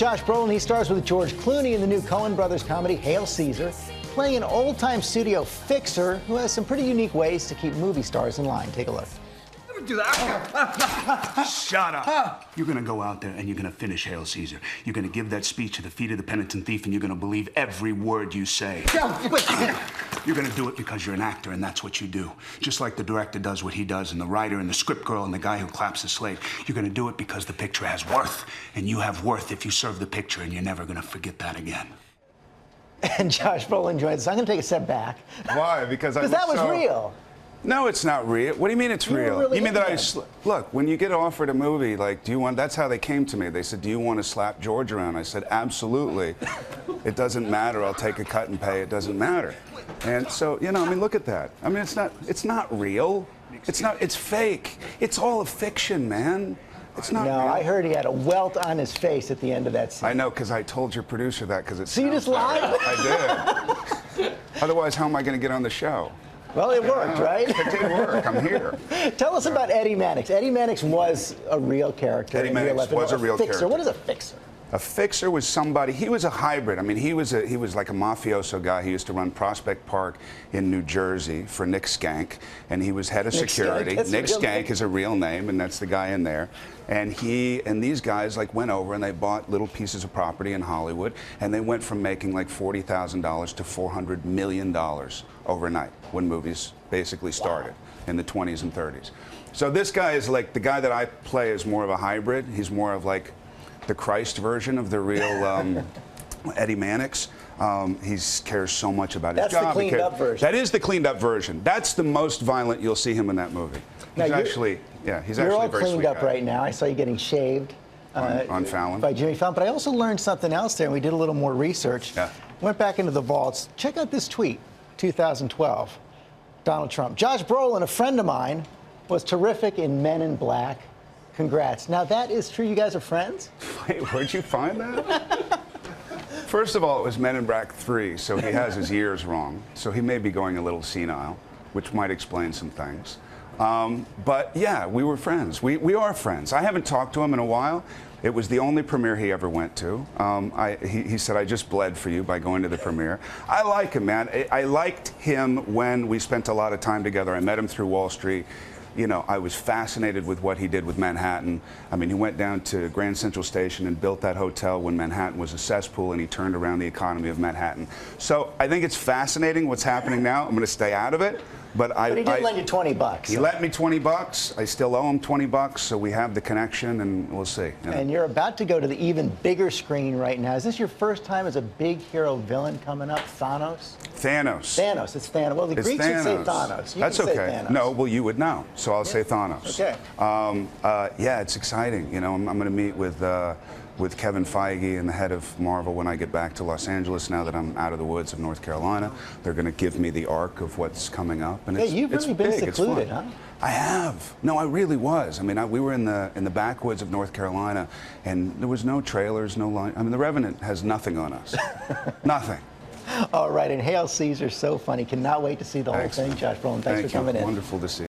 Josh Brolin. He stars with George Clooney in the new Coen brothers comedy Hail Caesar, playing an old-time studio fixer who has some pretty unique ways to keep movie stars in line. Take a look. Do that. Shut up. You're going to go out there and you're going to finish Hail Caesar. You're going to give that speech to the feet of the penitent thief and you're going to believe every word you say. You're going to do it because you're an actor and that's what you do. Just like the director does what he does and the writer and the script girl and the guy who claps the slate. You're going to do it because the picture has worth and you have worth if you serve the picture and you're never going to forget that again. And Josh Brolin joins us. I'm going to take a step back. Why? Because that was real. No, it's not real. What do you mean it's real? Really You mean that look, when you get offered a movie, like, do you want, that's how they came to me. They said, do you want to slap George around? I said, absolutely. It doesn't matter. I'll take a cut and pay. It doesn't matter. And so, you know, I mean, look at that. I mean, it's not real. It's fake. It's all a fiction, man. It's not real. I heard he had a welt on his face at the end of that scene. I know, because I told your producer that, because it's. So you just lied? I did. Otherwise, how am I going to get on the show? Well, it worked, right? It did work. I'm here. Tell us about Eddie Mannix. Eddie Mannix was a real character. Eddie Mannix was a real character. What is a fixer? A fixer was somebody, he was a hybrid. I mean, he was like a mafioso guy. He used to run Prospect Park in New Jersey for Nick Skank, and he was head of security. Nick Skank is a real name, and that's the guy in there. And he and these guys like went over and they bought little pieces of property in Hollywood, and they went from making like $40,000 to $400 million overnight when movies basically started in the 20s and 30s. So this guy is like, the guy that I play is more of a hybrid. He's more of like the Christ version of the real Eddie Mannix. He cares so much about his job. That's the cleaned up version. That is the cleaned up version. That's the most violent you'll see him in that movie. He's actually very sweet. You're all cleaned up right now. I saw you getting shaved. On Fallon. By Jimmy Fallon. But I also learned something else there, and we did a little more research. Yeah. Went back into the vaults. Check out this tweet, 2012. Donald Trump. Josh Brolin, a friend of mine, was terrific in Men in Black. Congrats. Now, that is true. You guys are friends? Wait, where'd you find that? First of all, it was Men in Black 3, so he has his years wrong. So he may be going a little senile, which might explain some things. But yeah, we were friends. We are friends. I haven't talked to him in a while. It was the only premiere he ever went to. He said, I just bled for you by going to the premiere. I like him, man. I liked him when we spent a lot of time together. I met him through Wall Street. You know, I was fascinated with what he did with Manhattan. I mean, he went down to Grand Central Station and built that hotel when Manhattan was a cesspool, and he turned around the economy of Manhattan. So I think it's fascinating what's happening now. I'm going to stay out of it. But he did lend you $20. He lent me $20. I still owe him $20, so we have the connection, and we'll see. You know. And you're about to go to the even bigger screen right now. Is this your first time as a big hero villain coming up? Thanos? Thanos. Thanos. It's Thanos. Well, the Greeks would say Thanos. That's okay. Thanos. No, well, you would know, so I'll say Thanos. Okay. Yeah, it's exciting. You know, I'm going to meet with Kevin Feige and the head of Marvel when I get back to Los Angeles. Now that I'm out of the woods of North Carolina, they're going to give me the arc of what's coming up, and you've really been secluded, huh? I have. No, I really was. I mean, we were in the backwoods of North Carolina, and there was no trailers, no line. I mean, The Revenant has nothing on us. Nothing. All right, and Hail Caesar, so funny. Cannot wait to see the whole thing. Josh Brolin, thanks for coming in. Wonderful to see you.